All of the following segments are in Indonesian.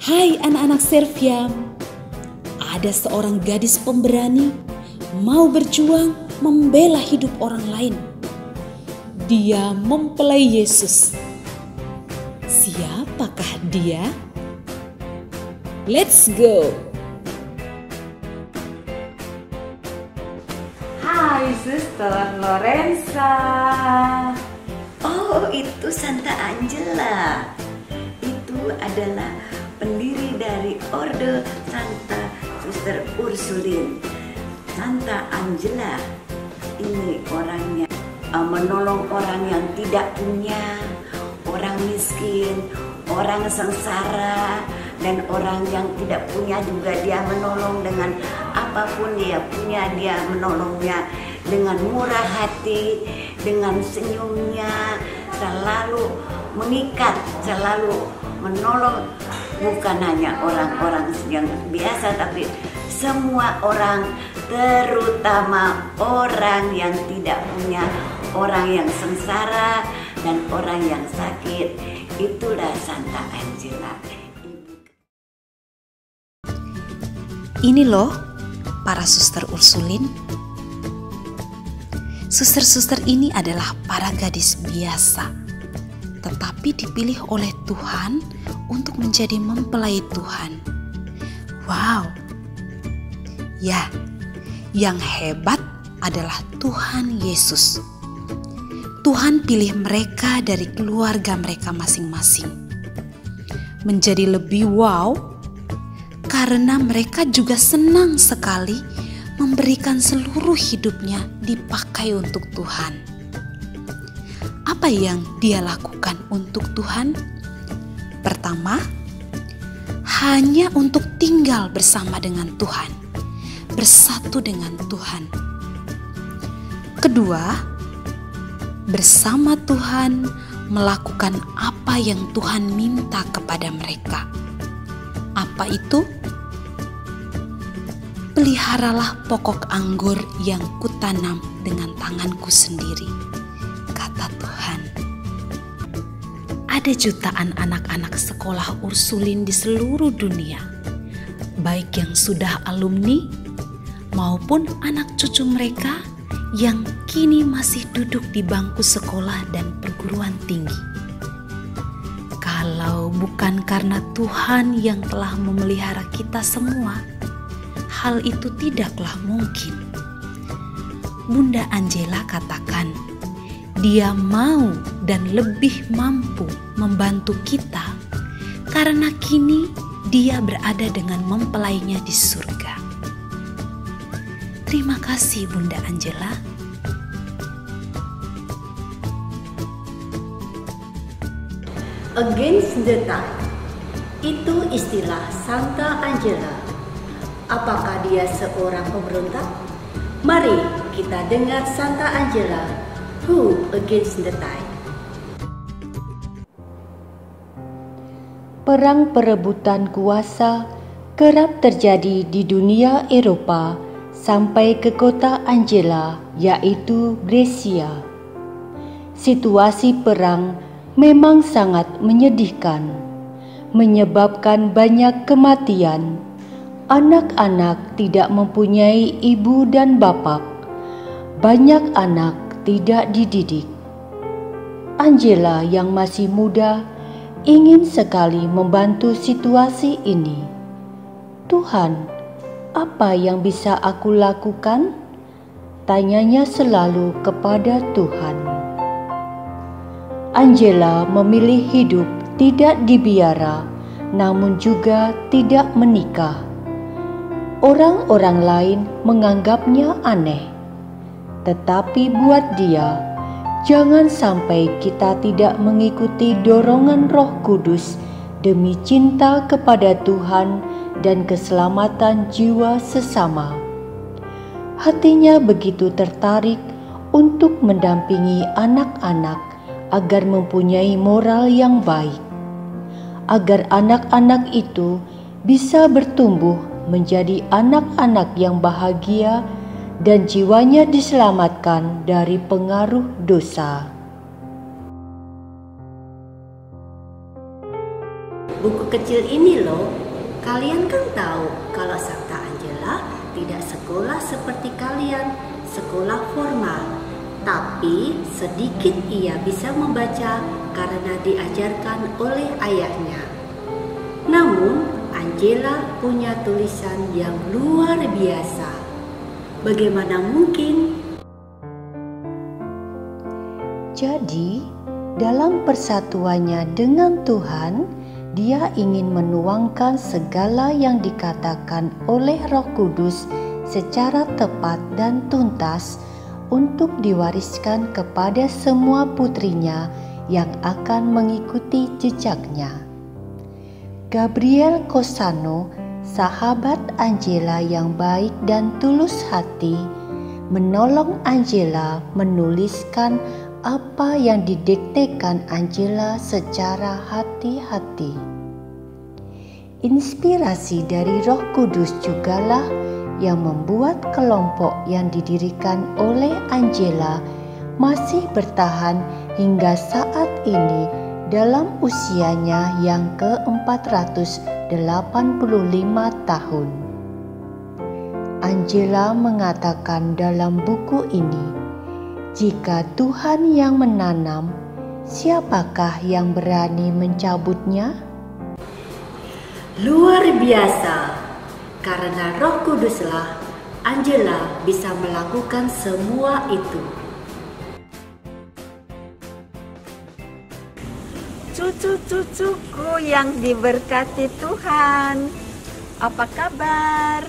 Hai anak-anak Serviam, ada seorang gadis pemberani mau berjuang membela hidup orang lain. Dia mempelai Yesus. Siapakah dia? Let's go! Hai Suster Lorenza. Oh, itu Santa Angela. Itu adalah pendiri dari Orde Santa Suster Ursulin. Santa Angela ini orangnya menolong orang yang tidak punya, orang miskin, orang sengsara, dan orang yang tidak punya juga dia menolong dengan apapun dia punya, dia menolongnya dengan murah hati, dengan senyumnya, selalu mengikat, selalu menolong bukan hanya orang-orang yang biasa, tapi semua orang, terutama orang yang tidak punya, orang yang sengsara dan orang yang sakit. Itulah Santa Angela. Ini loh para suster Ursulin. Suster-suster ini adalah para gadis biasa, tetapi dipilih oleh Tuhan untuk menjadi mempelai Tuhan. Wow. Ya, yang hebat adalah Tuhan Yesus. Tuhan pilih mereka dari keluarga mereka masing-masing. Menjadi lebih wow karena mereka juga senang sekali memberikan seluruh hidupnya dipakai untuk Tuhan. Apa yang dia lakukan untuk Tuhan? Pertama, hanya untuk tinggal bersama dengan Tuhan, bersatu dengan Tuhan. Kedua, bersama Tuhan melakukan apa yang Tuhan minta kepada mereka. Apa itu? Peliharalah pokok anggur yang kutanam dengan tanganku sendiri, kata Tuhan. Ada jutaan anak-anak sekolah Ursulin di seluruh dunia, baik yang sudah alumni maupun anak cucu mereka yang kini masih duduk di bangku sekolah dan perguruan tinggi. Kalau bukan karena Tuhan yang telah memelihara kita semua, hal itu tidaklah mungkin. Bunda Angela katakan, dia mau dan lebih mampu membantu kita karena kini dia berada dengan mempelainya di surga. Terima kasih Bunda Angela. Against the tide, itu istilah Santa Angela. Apakah dia seorang pemberontak? Mari kita dengar Santa Angela, Who Against the Tide. Perang perebutan kuasa kerap terjadi di dunia Eropa sampai ke kota Angela, yaitu Brescia. Situasi perang memang sangat menyedihkan, menyebabkan banyak kematian. Anak-anak tidak mempunyai ibu dan bapak. Banyak anak tidak dididik. Angela yang masih muda ingin sekali membantu situasi ini. Tuhan, apa yang bisa aku lakukan? Tanyanya selalu kepada Tuhan. Angela memilih hidup tidak dibiara, namun juga tidak menikah. Orang-orang lain menganggapnya aneh, tetapi buat dia, jangan sampai kita tidak mengikuti dorongan Roh Kudus demi cinta kepada Tuhan dan keselamatan jiwa sesama. Hatinya begitu tertarik untuk mendampingi anak-anak agar mempunyai moral yang baik, agar anak-anak itu bisa bertumbuh menjadi anak-anak yang bahagia dan jiwanya diselamatkan dari pengaruh dosa. buku kecil ini loh. Kalian kan tahu kalau Santa Angela tidak sekolah seperti kalian, sekolah formal. Tapi sedikit ia bisa membaca karena diajarkan oleh ayahnya. Namun Angela punya tulisan yang luar biasa. Bagaimana mungkin? Jadi, dalam persatuannya dengan Tuhan, dia ingin menuangkan segala yang dikatakan oleh Roh Kudus secara tepat dan tuntas untuk diwariskan kepada semua putrinya yang akan mengikuti jejaknya. Gabriel Cosano, sahabat Angela yang baik dan tulus hati, menolong Angela menuliskan apa yang didiktekan Angela secara hati-hati. Inspirasi dari Roh Kudus jugalah yang membuat kelompok yang didirikan oleh Angela masih bertahan hingga saat ini dalam usianya yang ke-485 tahun. Angela mengatakan dalam buku ini, jika Tuhan yang menanam, siapakah yang berani mencabutnya? Luar biasa, karena Roh Kuduslah Angela bisa melakukan semua itu. Cucu-cucuku yang diberkati Tuhan, apa kabar?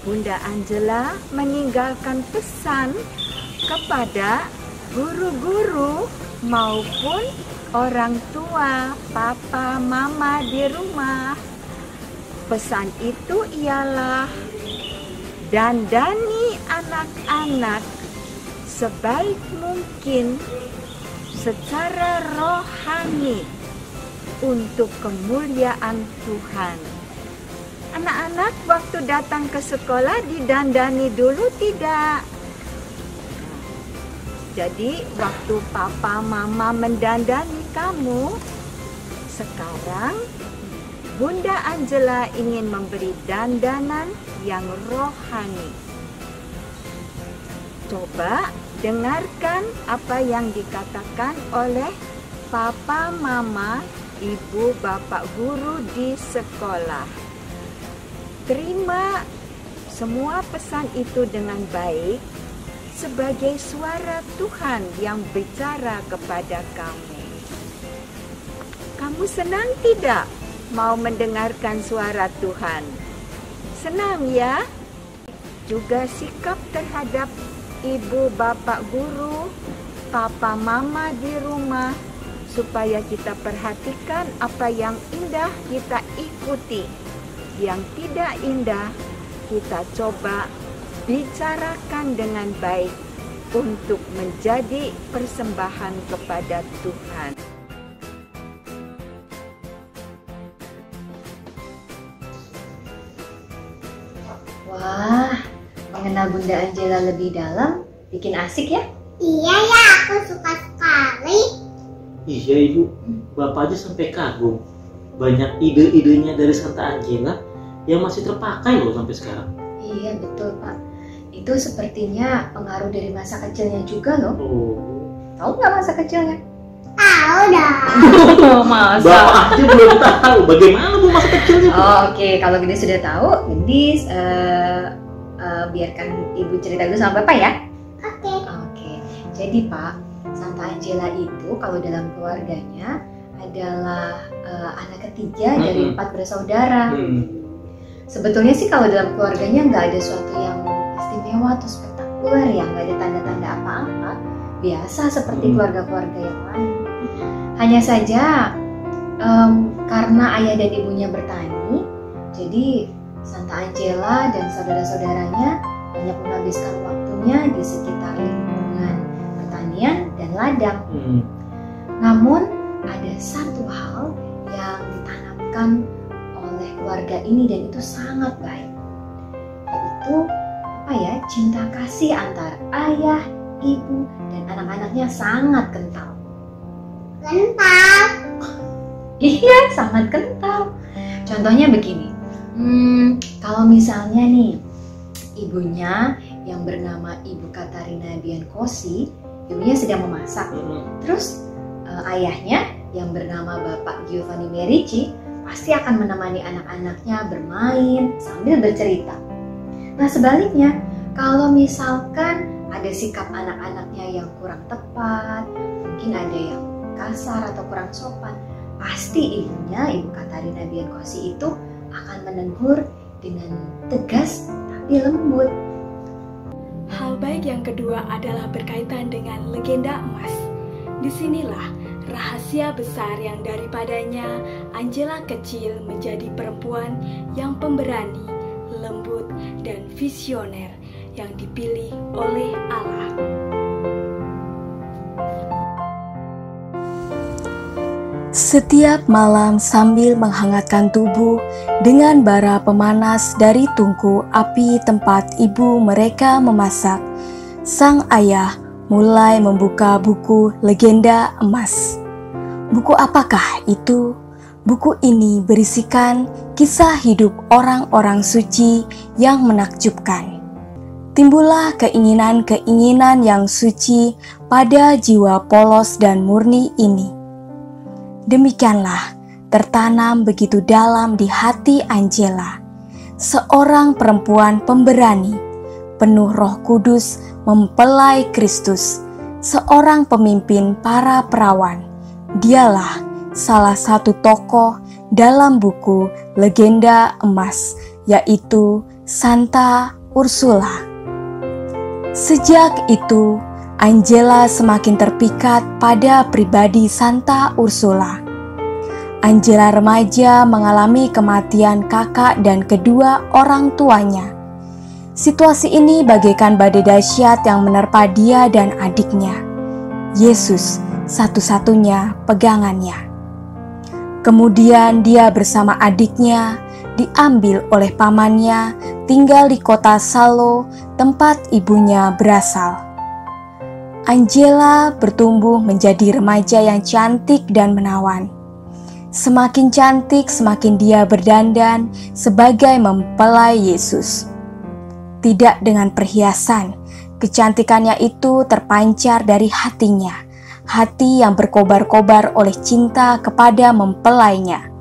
Bunda Angela meninggalkan pesan kepada guru-guru maupun orang tua, papa, mama di rumah. Pesan itu ialah dandani anak-anak sebaik mungkin secara rohani untuk kemuliaan Tuhan. Anak-anak waktu datang ke sekolah didandani dulu tidak? Jadi waktu papa mama mendandani kamu, sekarang Bunda Angela ingin memberi dandanan yang rohani. Coba dengarkan apa yang dikatakan oleh papa, mama, ibu, bapak guru di sekolah. Terima semua pesan itu dengan baik sebagai suara Tuhan yang bicara kepada kamu. Kamu senang tidak mau mendengarkan suara Tuhan? Senang ya? Juga sikap terhadap ibu, bapak guru, papa, mama di rumah, supaya kita perhatikan apa yang indah kita ikuti, yang tidak indah kita coba bicarakan dengan baik untuk menjadi persembahan kepada Tuhan. Wah, mengenal Bunda Angela lebih dalam bikin asik ya? Iya ya, aku suka sekali. Iya Ibu, Bapak aja sampai kagum. Banyak ide-idenya dari Santa Angela yang masih terpakai loh sampai sekarang. Iya betul Pak. Itu sepertinya pengaruh dari masa kecilnya juga loh. Oh. Tahu nggak masa kecilnya? Tahu dong. Masa? Bapak aja belum tahu. Bagaimana Bu masa kecilnya? Oke, kalau Gendis sudah tahu, Gendis biarkan Ibu cerita dulu sama Bapak ya. Oke. Jadi Pak, Santa Angela itu kalau dalam keluarganya adalah anak ketiga dari 4 bersaudara. Sebetulnya sih kalau dalam keluarganya nggak ada sesuatu yang istimewa atau spektakuler ya, nggak ada tanda-tanda apa-apa. Biasa seperti keluarga-keluarga yang lain. Hanya saja karena ayah dan ibunya bertani, jadi Santa Angela dan saudara-saudaranya banyak menghabiskan waktunya di sekitar lingkungan pertanian dan ladang. Namun ada satu hal yang ditanamkan oleh keluarga ini dan itu sangat baik, yaitu cinta kasih antara ayah, ibu, dan anak-anaknya sangat kental. Iya, sangat kental. Contohnya begini, kalau misalnya nih ibunya yang bernama Ibu Katarina Biancosi, ibunya sedang memasak. Terus ayahnya yang bernama Bapak Giovanni Merici pasti akan menemani anak-anaknya bermain sambil bercerita. Nah sebaliknya, kalau misalkan ada sikap anak-anaknya yang kurang tepat, mungkin ada yang kasar atau kurang sopan, pasti ibunya, Ibu Katarina Biancosi itu akan menegur dengan tegas tapi lembut. Hal baik yang kedua adalah berkaitan dengan legenda emas. Disinilah rahasia besar yang daripadanya Angela kecil menjadi perempuan yang pemberani, lembut, dan visioner yang dipilih oleh Allah. Setiap malam sambil menghangatkan tubuh dengan bara pemanas dari tungku api tempat ibu mereka memasak, sang ayah mulai membuka buku legenda emas. Buku apakah itu? Buku ini berisikan kisah hidup orang-orang suci yang menakjubkan. Timbullah keinginan-keinginan yang suci pada jiwa polos dan murni ini. Demikianlah tertanam begitu dalam di hati Angela, seorang perempuan pemberani, penuh Roh Kudus, mempelai Kristus, seorang pemimpin para perawan. Dialah salah satu tokoh dalam buku legenda emas, yaitu Santa Ursula. Sejak itu, Angela semakin terpikat pada pribadi Santa Ursula. Angela remaja mengalami kematian kakak dan kedua orang tuanya. Situasi ini bagaikan badai dahsyat yang menerpa dia dan adiknya. Yesus satu-satunya pegangannya. Kemudian dia bersama adiknya diambil oleh pamannya, tinggal di kota Salo, tempat ibunya berasal. Angela bertumbuh menjadi remaja yang cantik dan menawan. Semakin cantik, semakin dia berdandan sebagai mempelai Yesus. Tidak dengan perhiasan, kecantikannya itu terpancar dari hatinya, hati yang berkobar-kobar oleh cinta kepada mempelainya.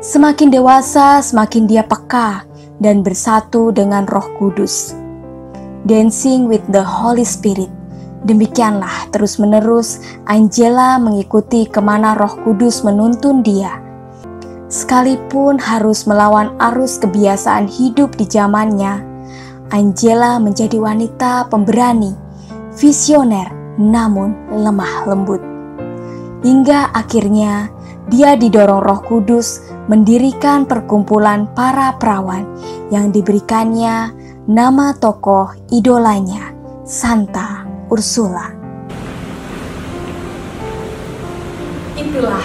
Semakin dewasa, semakin dia peka dan bersatu dengan Roh Kudus. Dancing with the Holy Spirit. Demikianlah terus-menerus Angela mengikuti kemana Roh Kudus menuntun dia. Sekalipun harus melawan arus kebiasaan hidup di zamannya, Angela menjadi wanita pemberani, visioner, namun lemah lembut. Hingga akhirnya dia didorong Roh Kudus mendirikan perkumpulan para perawan yang diberikannya nama tokoh idolanya, Santa Ursula. Itulah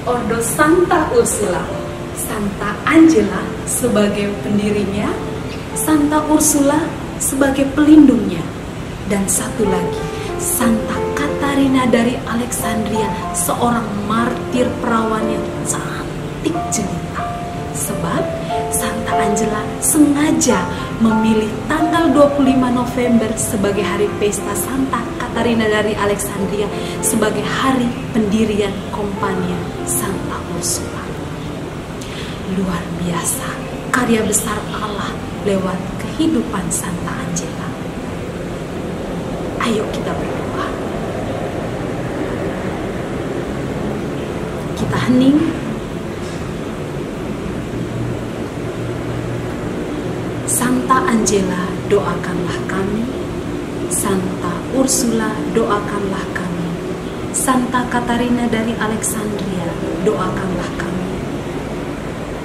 Ordo Santa Ursula. Santa Angela sebagai pendirinya, Santa Ursula sebagai pelindungnya, dan satu lagi Santa Katarina dari Alexandria, seorang martir perawan yang cantik jelita. Sebab Santa Angela sengaja memilih tanggal 25 November sebagai hari pesta Santa Katarina dari Alexandria sebagai hari pendirian Kompania Santa Ursula. Luar biasa karya besar Allah lewat kehidupan Santa Angela. Ayo kita berdoa. Kita hening. Santa Angela, doakanlah kami. Santa Ursula, doakanlah kami. Santa Katarina dari Alexandria, doakanlah kami.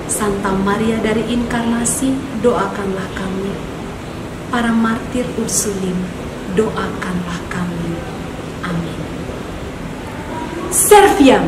Santa Maria dari Inkarnasi, doakanlah kami. Para martir Ursulin, doakanlah kami. Amin. Serviam.